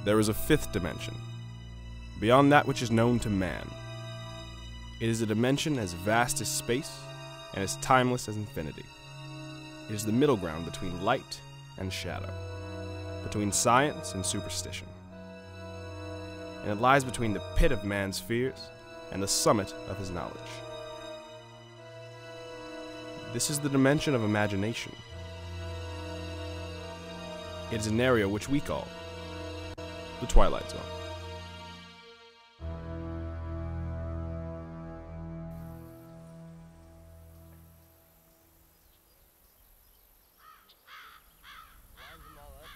there is a fifth dimension, beyond that which is known to man. It is a dimension as vast as space and as timeless as infinity. It is the middle ground between light and shadow, between science and superstition. And it lies between the pit of man's fears and the summit of his knowledge. This is the dimension of imagination. It is an area which we call the Twilight Zone. Lines them all up,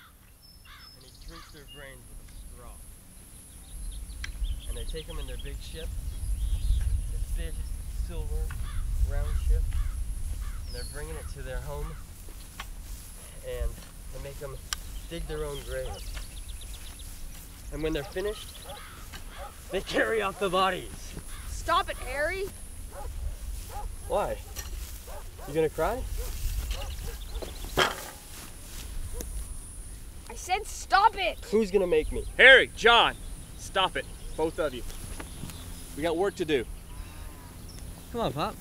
and he drinks their brains with a straw. And they take them in their big ship, this big silver round ship, and they're bringing it to their home, and they make them dig their own grave. And when they're finished, they carry off the bodies. Stop it, Harry. Why? You gonna cry? I said stop it. Who's gonna make me? Harry, John, stop it, both of you. We got work to do. Come on, Pop.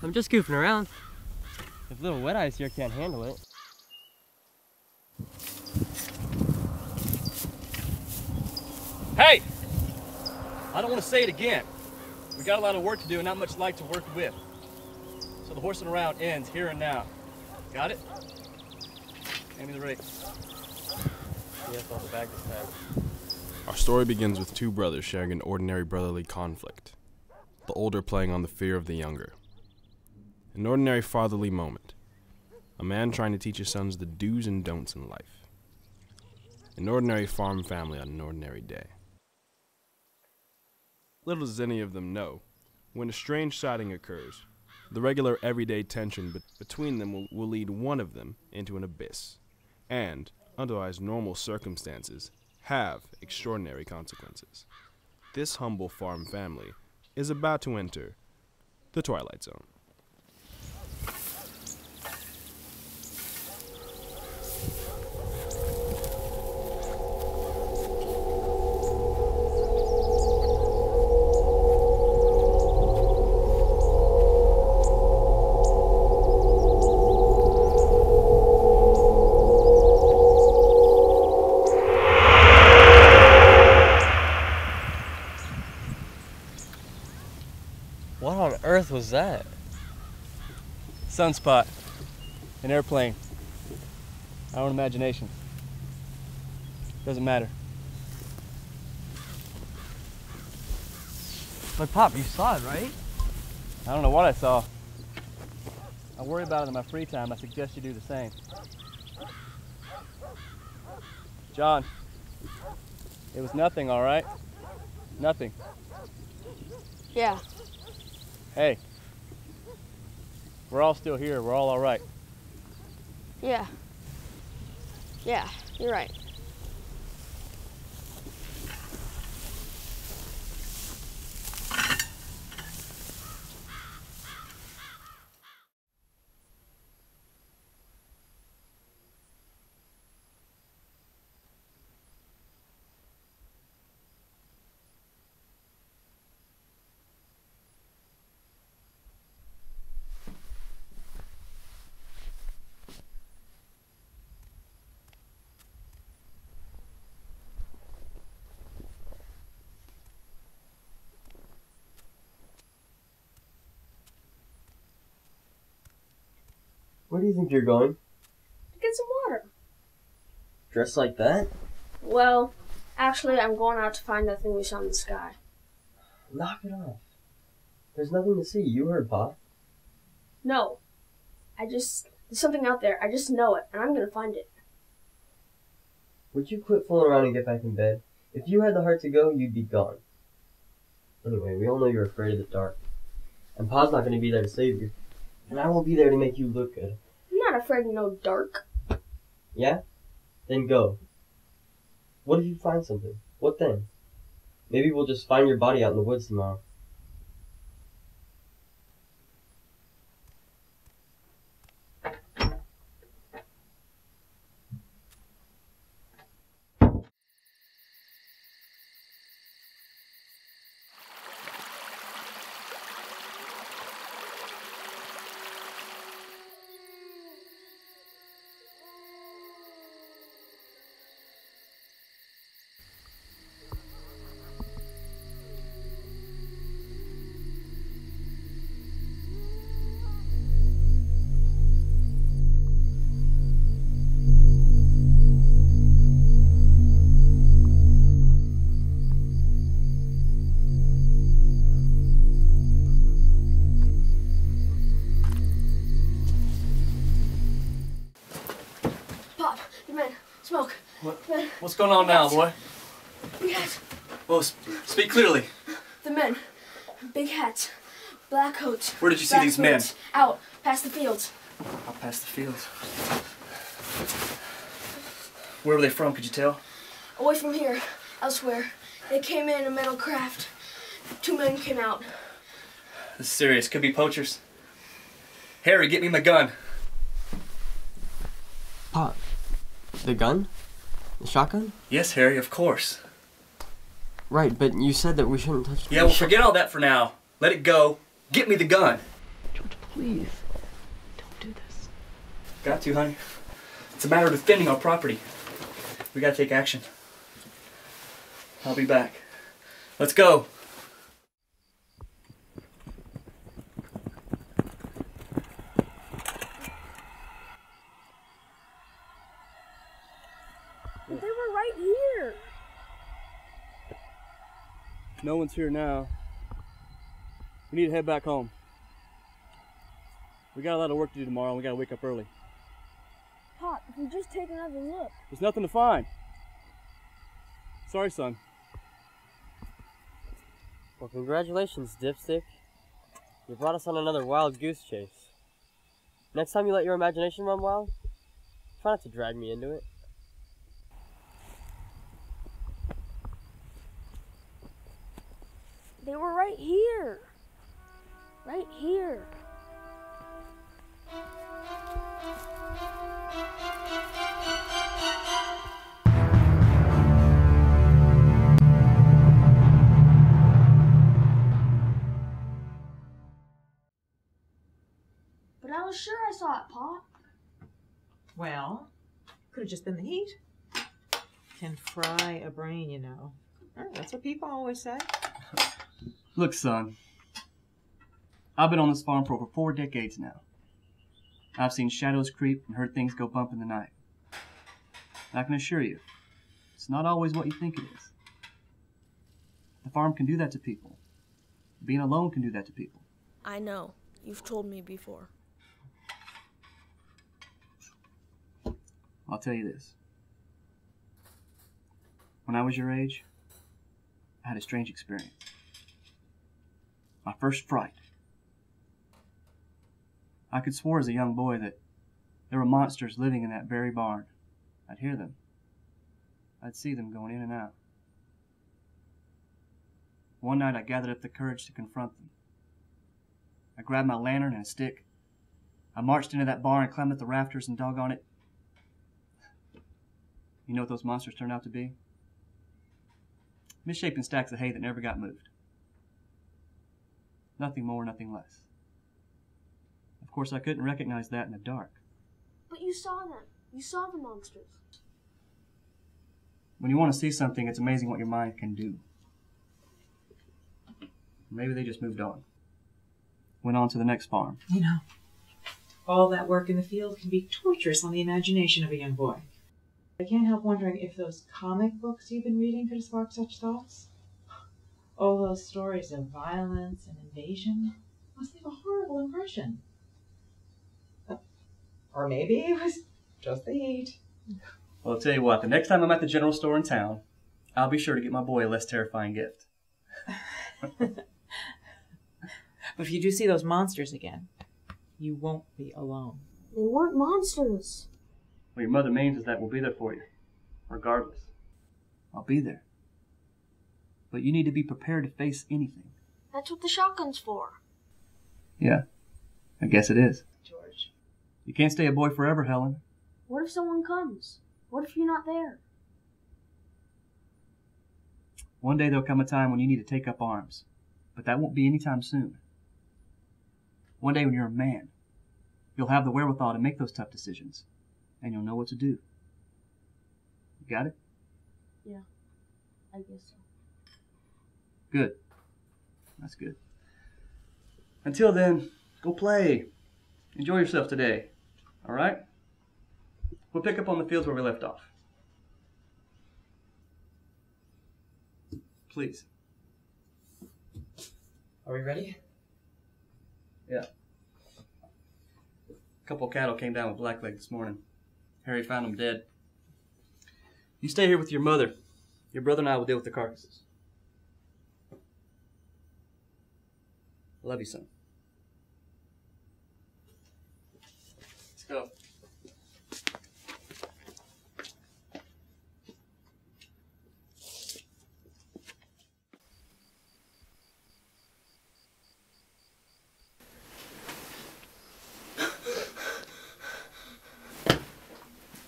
I'm just goofing around. If little Wet Eyes here can't handle it. Hey! I don't want to say it again. We got a lot of work to do and not much light to work with. So the horsing around ends here and now. Got it? Hand me the rake. Yes, on the bag this time. Our story begins with two brothers sharing an ordinary brotherly conflict, the older playing on the fear of the younger. An ordinary fatherly moment, a man trying to teach his sons the do's and don'ts in life. An ordinary farm family on an ordinary day. Little does any of them know, when a strange sighting occurs, the regular everyday tension between them will lead one of them into an abyss, and, otherwise normal circumstances, have extraordinary consequences. This humble farm family is about to enter the Twilight Zone. What on earth was that? Sunspot. An airplane. Our own imagination. Doesn't matter. But Pop, you saw it, right? I don't know what I saw. I worry about it in my free time. I suggest you do the same. John, it was nothing, all right? Nothing. Yeah. Hey, we're all still here. We're all right. Yeah. Yeah, you're right. Where do you think you're going? Get some water. Dressed like that? Well, actually, I'm going out to find that thing we saw in the sky. Knock it off. There's nothing to see. You heard Pop. No. There's something out there. I just know it, and I'm gonna find it. Would you quit fooling around and get back in bed? If you had the heart to go, you'd be gone. Anyway, we all know you're afraid of the dark. And Pa's not going to be there to save you. And I won't be there to make you look good. I'm not afraid of no dark. Yeah? Then go. What if you find something? What then? Maybe we'll just find your body out in the woods tomorrow. Smoke. Men. What's going on now, boy? Big hats. Well, speak clearly. The men. Big hats. Black coats. Where did you see black these men? boots. Out. Past the fields. Out past the fields. Where were they from, could you tell? Away from here. Elsewhere. They came in a metal craft. 2 men came out. This is serious. Could be poachers. Harry, get me my gun. Pop. The gun? The shotgun? Yes, Harry, of course. Right, but you said that we shouldn't touch the Yeah, well, forget all that for now. Let it go. Get me the gun. George, please. Don't do this. Got to, honey. It's a matter of defending our property. We gotta take action. I'll be back. Let's go. They were right here. No one's here now. We need to head back home. We got a lot of work to do tomorrow and we gotta wake up early. Pop, if we just take another look. There's nothing to find. Sorry, son. Well, congratulations, Dipstick. You brought us on another wild goose chase. Next time you let your imagination run wild, try not to drag me into it. They were right here. Right here. But I was sure I saw it, Pop. Well, could have just been the heat. Can fry a brain, you know. That's what people always say. Look, son. I've been on this farm for over 4 decades now. I've seen shadows creep and heard things go bump in the night. And I can assure you, it's not always what you think it is. The farm can do that to people. Being alone can do that to people. I know. You've told me before. I'll tell you this. When I was your age, I had a strange experience. My first fright. I could swear as a young boy that there were monsters living in that very barn. I'd hear them. I'd see them going in and out. One night I gathered up the courage to confront them. I grabbed my lantern and a stick. I marched into that barn and climbed up the rafters and doggone it. You know what those monsters turned out to be? Misshapen stacks of hay that never got moved. Nothing more, nothing less. Of course, I couldn't recognize that in the dark. But you saw them. You saw the monsters. When you want to see something, it's amazing what your mind can do. Maybe they just moved on. Went on to the next farm. You know, all that work in the field can be torturous on the imagination of a young boy. I can't help wondering if those comic books you've been reading could have sparked such thoughts. All those stories of violence and invasion must leave a horrible impression. Or maybe it was just the heat. Well, I'll tell you what, the next time I'm at the general store in town, I'll be sure to get my boy a less terrifying gift. But if you do see those monsters again, you won't be alone. They weren't monsters. Well, your mother means that we'll be there for you, regardless. I'll be there. But you need to be prepared to face anything. That's what the shotgun's for. Yeah, I guess it is. George. You can't stay a boy forever, Helen. What if someone comes? What if you're not there? One day there'll come a time when you need to take up arms, but that won't be anytime soon. One day when you're a man, you'll have the wherewithal to make those tough decisions, and you'll know what to do. You got it? Yeah, I guess so. Good. That's good. Until then, go play. Enjoy yourself today. All right? We'll pick up on the fields where we left off. Please. Are we ready? Yeah. A couple of cattle came down with blackleg this morning. Harry found them dead. You stay here with your mother. Your brother and I will deal with the carcasses. I love you, son. Let's go.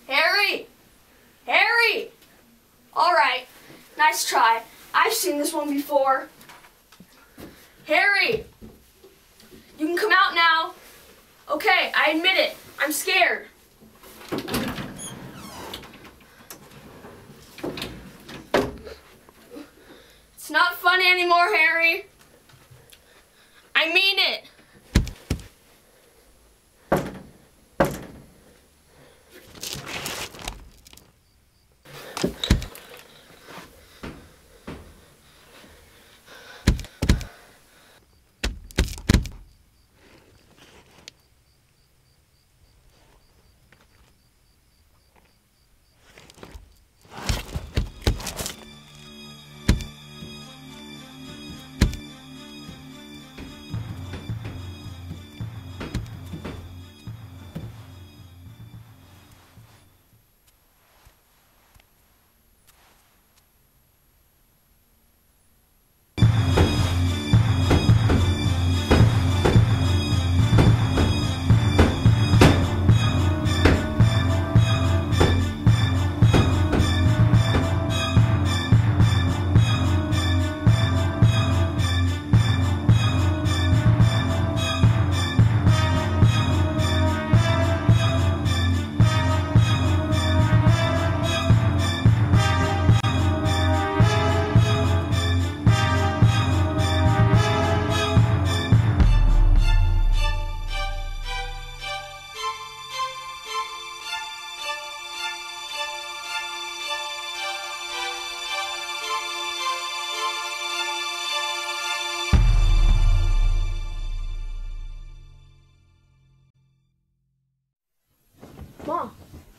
Harry! Harry! Alright, nice try. I've seen this one before. Harry! You can come out now. Okay, I admit it. I'm scared. It's not funny anymore, Harry. I mean it.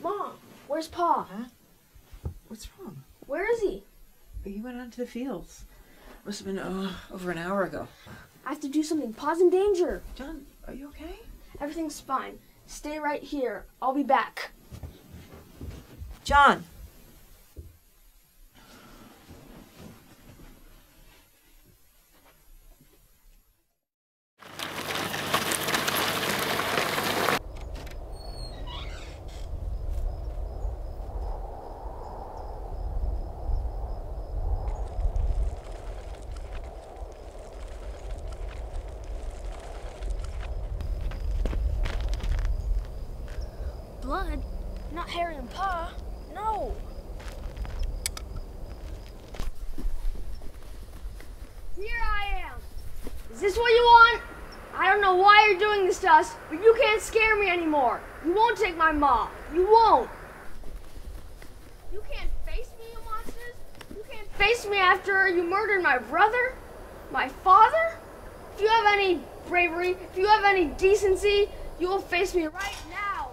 Mom, where's Pa? Huh? What's wrong? Where is he? He went out to the fields. Must have been over an hour ago. I have to do something. Pa's in danger. John, are you okay? Everything's fine. Stay right here. I'll be back. John! Blood? Not Harry and Pa. No. Here I am. Is this what you want? I don't know why you're doing this to us, but you can't scare me anymore. You won't take my mom. You won't. You can't face me, you monsters. You can't face me after you murdered my brother, my father. If you have any bravery, if you have any decency, you will face me right now.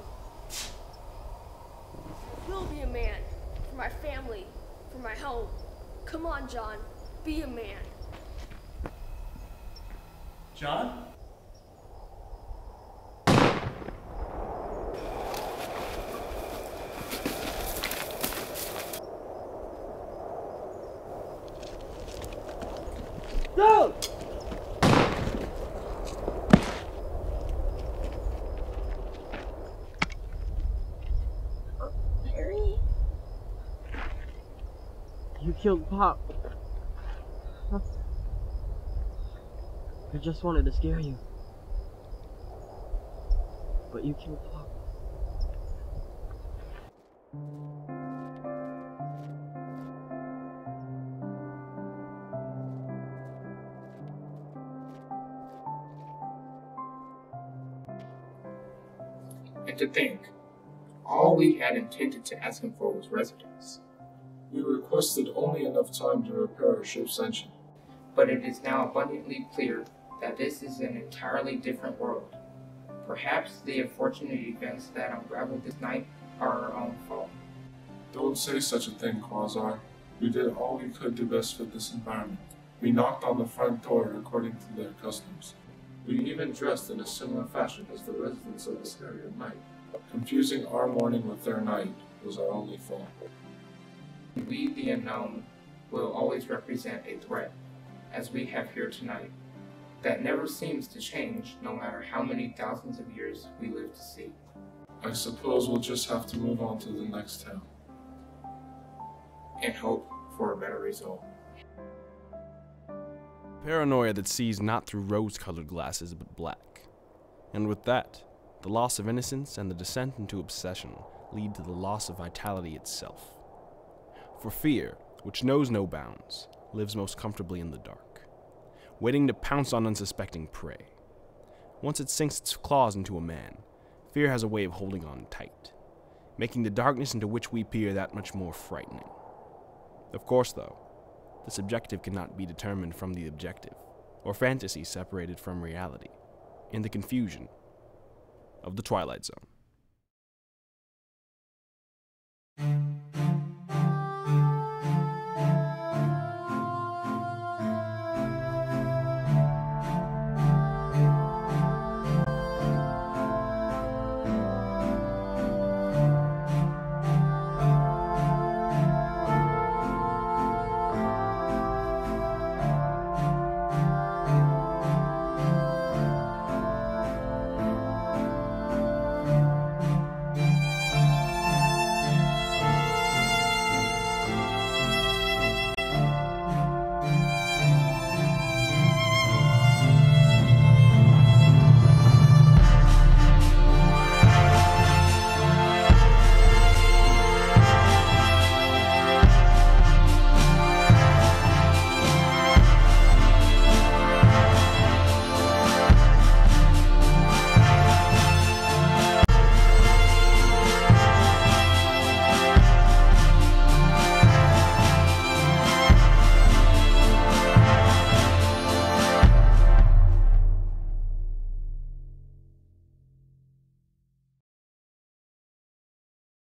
You'll be a man for my family, for my home. Come on, John. Be a man. John? No! Harry? You killed Pop. I just wanted to scare you. But you killed Pop. And to think, all we had intended to ask him for was residence. We requested only enough time to repair our ship's engine. But it is now abundantly clear that this is an entirely different world. Perhaps the unfortunate events that unraveled this night are our own fault. Don't say such a thing, Quasar. We did all we could to best fit this environment. We knocked on the front door according to their customs. We even dressed in a similar fashion as the residents of this area might. Confusing our morning with their night was our only fault. We, the unknown, will always represent a threat, as we have here tonight. That never seems to change, no matter how many thousands of years we live to see. I suppose we'll just have to move on to the next town. And hope for a better result. Paranoia that sees not through rose-colored glasses but black. And with that, the loss of innocence and the descent into obsession lead to the loss of vitality itself. For fear, which knows no bounds, lives most comfortably in the dark, waiting to pounce on unsuspecting prey. Once it sinks its claws into a man, fear has a way of holding on tight, making the darkness into which we peer that much more frightening. Of course, though, the subjective cannot be determined from the objective, or fantasy separated from reality, in the confusion of the Twilight Zone.